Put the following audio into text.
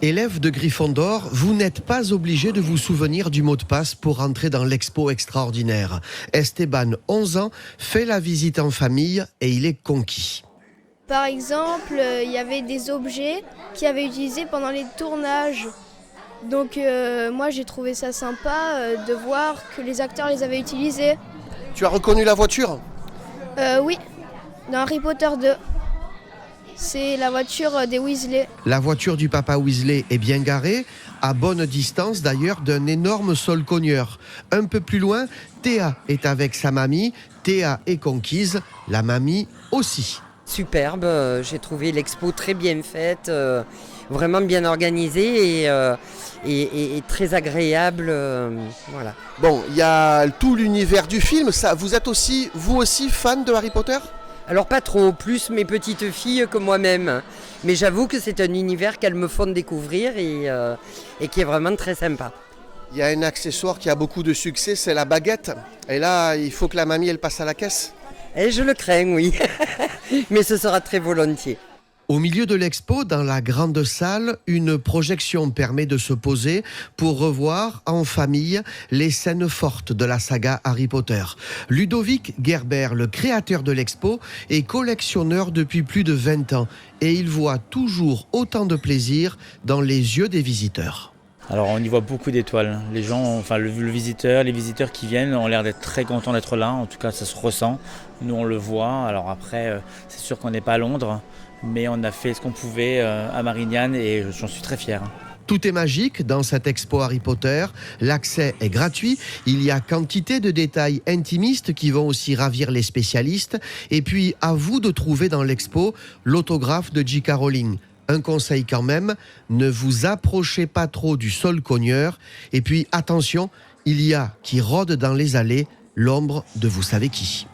Élève de Gryffondor, vous n'êtes pas obligé de vous souvenir du mot de passe pour entrer dans l'expo extraordinaire. Esteban, 11 ans, fait la visite en famille et il est conquis. Par exemple, il y avait des objets qui avaient utilisés pendant les tournages. Donc moi j'ai trouvé ça sympa de voir que les acteurs les avaient utilisés. Tu as reconnu la voiture ? Oui, dans Harry Potter 2. C'est la voiture des Weasley. La voiture du papa Weasley est bien garée, à bonne distance d'ailleurs d'un énorme solcogneur. Un peu plus loin, Théa est avec sa mamie. Théa est conquise, la mamie aussi. Superbe, j'ai trouvé l'expo très bien faite, vraiment bien organisée et très agréable. Voilà. Bon, il y a tout l'univers du film. Ça, vous êtes aussi, vous aussi, fan de Harry Potter ? Alors pas trop, plus mes petites filles que moi-même. Mais j'avoue que c'est un univers qu'elles me font découvrir et qui est vraiment très sympa. Il y a un accessoire qui a beaucoup de succès, c'est la baguette. Et là, il faut que la mamie, elle passe à la caisse. Et je le crains, oui. Mais ce sera très volontiers. Au milieu de l'expo, dans la grande salle, une projection permet de se poser pour revoir en famille les scènes fortes de la saga Harry Potter. Ludovic Gerber, le créateur de l'expo, est collectionneur depuis plus de 20 ans et il voit toujours autant de plaisir dans les yeux des visiteurs. Alors on y voit beaucoup d'étoiles. Les gens, les visiteurs qui viennent ont l'air d'être très contents d'être là. En tout cas, ça se ressent. Nous, on le voit. Alors après, c'est sûr qu'on n'est pas à Londres, mais on a fait ce qu'on pouvait à Marignane et j'en suis très fier. Tout est magique dans cette expo Harry Potter. L'accès est gratuit. Il y a quantité de détails intimistes qui vont aussi ravir les spécialistes. Et puis, à vous de trouver dans l'expo l'autographe de J.K. Rowling. Un conseil quand même, ne vous approchez pas trop du solcogneur. Et puis, attention, il y a qui rôde dans les allées l'ombre de vous savez qui.